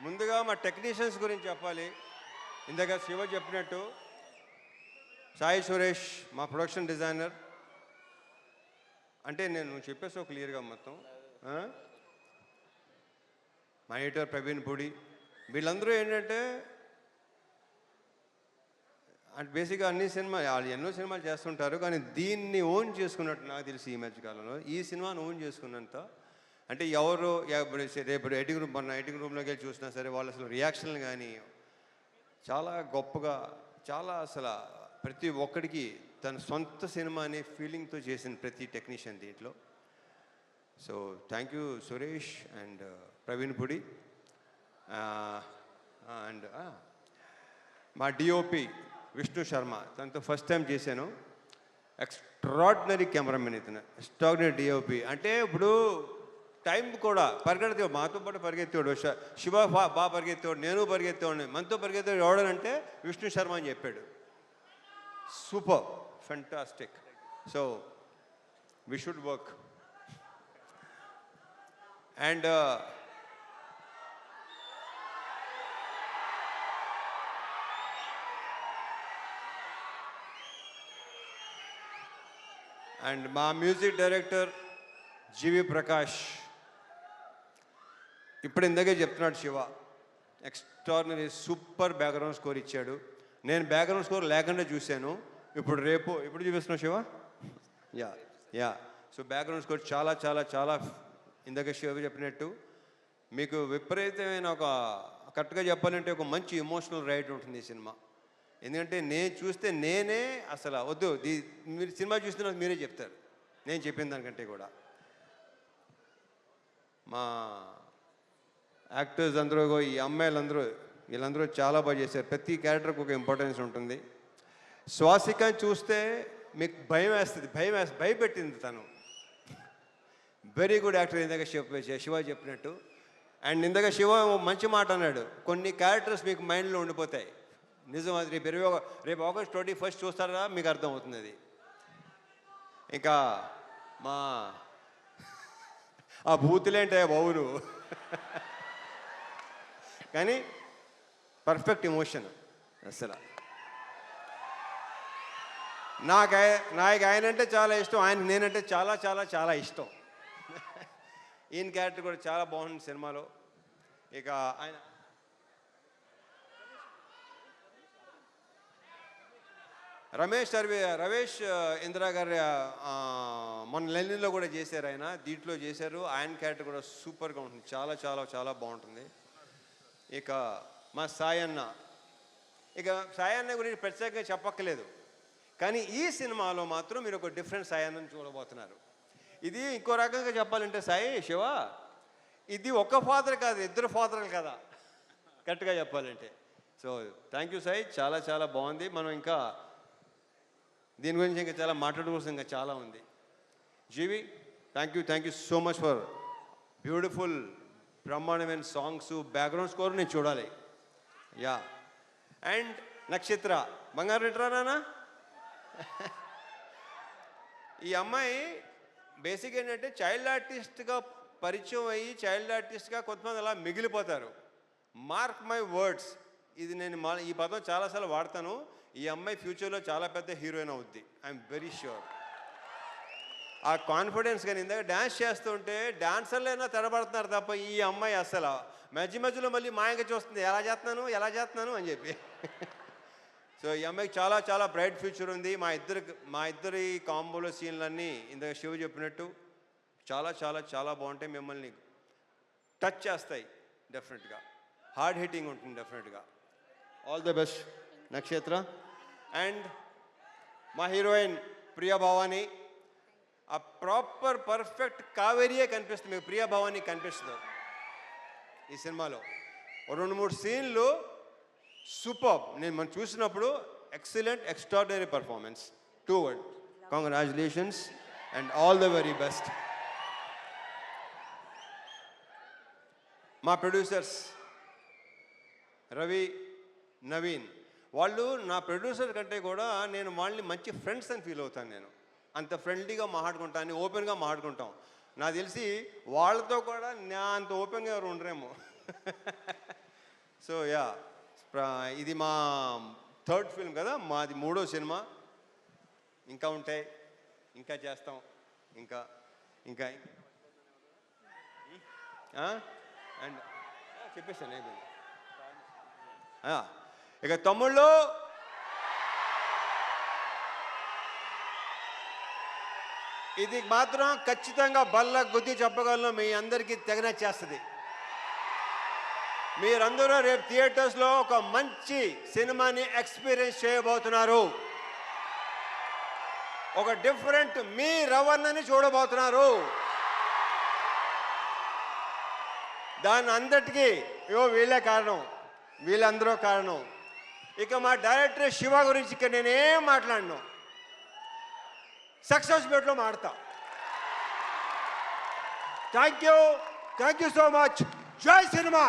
ముందుగా మా టెక్నీషియన్స్ గురించి చెప్పాలి. ఇందాక శివ చెప్పినట్టు సాయి సురేష్ మా ప్రొడక్షన్ డిజైనర్. అంటే నేను చెప్పేసో క్లియర్గా మొత్తం. మా ఎడిటర్ ప్రవీణ్ పూడి, వీళ్ళందరూ ఏంటంటే అంటే బేసిక్గా అన్ని వాళ్ళు ఎన్నో సినిమాలు చేస్తుంటారు, కానీ దీన్ని ఓన్ చేసుకున్నట్టు నాకు తెలిసి ఈ మధ్యకాలంలో ఈ సినిమాను ఓన్ చేసుకున్నంత అంటే ఎవరు రేపు ఎడిటింగ్ రూమ్ మొన్న ఎడిటింగ్ రూమ్లోకి వెళ్ళి చూసినా సరే వాళ్ళు అసలు రియాక్షన్లు కానీ చాలా గొప్పగా, చాలా అసలు ప్రతి ఒక్కడికి తన సొంత సినిమా అనే ఫీలింగ్తో చేసిన ప్రతి టెక్నీషియన్ దీంట్లో. So thank you Suresh and Praveen Pudi. And మా డిఓపి విష్ణు శర్మ, తనతో ఫస్ట్ టైం చేశాను. ఎక్స్ట్రాడినరీ కెమెరామెన్ ఇతను, ఎక్స్ట్రాడినరీ డిఓపి. అంటే ఇప్పుడు టైం కూడా పరిగెత్తేవాడు, మాతో పాటు పరిగెత్తేవాడు. శివ బాగా పరిగెత్తేవాడు, నేను పరిగెత్తేవాడిని. మనతో పరిగెత్తేవాడు ఎవడనంటే విష్ణు శర్మ అని చెప్పాడు. Super, fantastic. So we should work. And మా మ్యూజిక్ డైరెక్టర్ జీవి ప్రకాష్. ఇప్పుడు ఇందాకే చెప్తున్నాడు Shiva, extraordinary super background score ఇచ్చాడు. నేను బ్యాక్గ్రౌండ్ స్కోర్ లేకుండా చూశాను. ఇప్పుడు చూపిస్తున్నావు Shiva. Yeah so background score చాలా చాలా చాలా ఇందాక శివ చెప్పినట్టు మీకు విపరీతమైన ఒక కరెక్ట్గా చెప్పాలంటే ఒక మంచి ఎమోషనల్ రైడ్ ఉంటుంది ఈ సినిమా. ఎందుకంటే నేను చూస్తే నేనే అసలు వద్దు, మీరు సినిమా చూస్తే మీరే చెప్తారు నేను చెప్పిన దానికంటే కూడా. మా యాక్టర్స్ అందరూ, ఈ అమ్మాయిలందరూ, వీళ్ళందరూ చాలా బాగా చేశారు. ప్రతి క్యారెక్టర్కి ఒక ఇంపార్టెన్స్ ఉంటుంది. శ్వాసిక చూస్తే మీకు భయపెట్టింది తను. Very good actor. ఇందాక శివ చెప్పినట్టు. అండ్ ఇందాక శివ మంచి మాట అన్నాడు, కొన్ని క్యారెక్టర్స్ మీకు మైండ్లో ఉండిపోతాయి. నిజం, అది రేపు ఆగస్ట్ 21 చూస్తారా మీకు అర్థమవుతుంది అది. ఇంకా మా ఆ బూతులేంటే బావును కానీ పర్ఫెక్ట్ ఎమోషన్ అసలు. నాకు ఆయన అంటే చాలా ఇష్టం, ఆయన నేనంటే చాలా చాలా చాలా ఇష్టం. ఈయన క్యారెక్టర్ కూడా చాలా బాగుంది సినిమాలో. ఇక ఆయన రమేష్ ఇందిరా గారి మొన్న లెనిన్లో కూడా చేశారు ఆయన, దీంట్లో చేశారు. ఆయన క్యారెక్టర్ కూడా సూపర్గా ఉంటుంది, చాలా చాలా చాలా బాగుంటుంది. ఇక మా సాయన్న గురించి ప్రత్యేకంగా చెప్పక్కలేదు, కానీ ఈ సినిమాలో మాత్రం మీరు ఒక డిఫరెంట్ సాయన్నని చూడబోతున్నారు. ఇది ఇంకో రకంగా చెప్పాలంటే శివ, ఇది ఒక ఫాదర్ కాదు, ఇద్దరు ఫాదర్లు కదా కరెక్ట్గా చెప్పాలంటే. సో థ్యాంక్ యూ సాయి, చాలా చాలా బాగుంది. మనం ఇంకా దీని గురించి ఇంకా చాలా మాట్లాడుకోవాల్సిన ఇంకా చాలా ఉంది. GV, thank you so much for beautiful బ్రహ్మాండమైన సాంగ్స్, బ్యాక్గ్రౌండ్ స్కోర్ నేను చూడాలి. యా అండ్ నక్షత్ర బంగారు రిటరా నాన్న. ఈ అమ్మాయి బేసిక్ ఏంటంటే చైల్డ్ ఆర్టిస్ట్గా పరిచయం అయ్యి చైల్డ్ ఆర్టిస్ట్గా కొంతమంది అలా మిగిలిపోతారు. మార్క్ మై వర్డ్స్, ఇది నేను ఈ పదం చాలాసార్లు వాడతాను. ఈ అమ్మాయి ఫ్యూచర్లో చాలా పెద్ద హీరోయిన్ అవుద్ది, ఐఎమ్ వెరీ ష్యూర్. ఆ కాన్ఫిడెన్స్. కానీ ఇందాక డ్యాన్స్ చేస్తుంటే డాన్సర్లైనా తడబడుతున్నారు తప్ప ఈ అమ్మాయి అసలు మధ్యలో మళ్ళీ మాయంగా చూస్తుంది, ఎలా చేస్తున్నాను అని చెప్పి. సో ఈ అమ్మాయికి చాలా చాలా బ్రైట్ ఫ్యూచర్ ఉంది. మా ఇద్దరి కాంబోలో సీన్లన్నీ ఇందాక శివ చెప్పినట్టు చాలా చాలా చాలా బాగుంటాయి, మిమ్మల్ని టచ్ చేస్తాయి డెఫినెట్గా, హార్డ్ హిట్టింగ్ ఉంటుంది డెఫినెట్గా. ఆల్ ద బెస్ట్ నక్షత్ర. అండ్ మా హీరోయిన్ ప్రియా భవాని, ఆ ప్రాపర్ పర్ఫెక్ట్ కావేరియే కనిపిస్తుంది మీకు, ప్రియా భవాని కనిపిస్తుంది ఈ సినిమాలో. 2-3 సీన్లు సూపర్. మనం చూసినప్పుడు excellent, extraordinary performance. 2 words. Congratulations and all the very best. మా ప్రొడ్యూసర్స్ రవి, నవీన్, వాళ్ళు నా ప్రొడ్యూసర్ కంటే కూడా నేను వాళ్ళని మంచి ఫ్రెండ్స్ అని ఫీల్ అవుతాను. నేను అంత ఫ్రెండ్లీగా మాట్లాడుకుంటాను, ఓపెన్గా మాట్లాడుకుంటాం. నాకు తెలిసి వాళ్ళతో కూడా నా అంత ఓపెన్గా ఎవరు ఉండరేమో. సో యా, ఇది మా థర్డ్ ఫిల్మ్ కదా, మాది 3వ సినిమా. ఇంకా ఉంటాయి, ఇంకా చేస్తాం, ఇంకా ఇంకా అండ్ చెప్పేస్తాను అయిపోయింది. ఇక తమ్ముళ్ళు, ఇది మాత్రం ఖచ్చితంగా బల్ల గుద్ది చెప్పగలను, మీ అందరికీ తెగనచ్చేస్తుంది. మీరందరూ రేపు థియేటర్స్లో ఒక మంచి సినిమాని ఎక్స్పీరియన్స్ చేయబోతున్నారు. ఒక డిఫరెంట్ మీ రవణని చూడబోతున్నారు. దాని అందరికీ వీళ్ళే కారణం, వీళ్ళందరూ కారణం. ఇక మా డైరెక్టర్ శివ గురించి ఇక నేనేం మాట్లాడను, సక్సెస్ మీట్లో మాడతా. Thank you so much. జై సినిమా.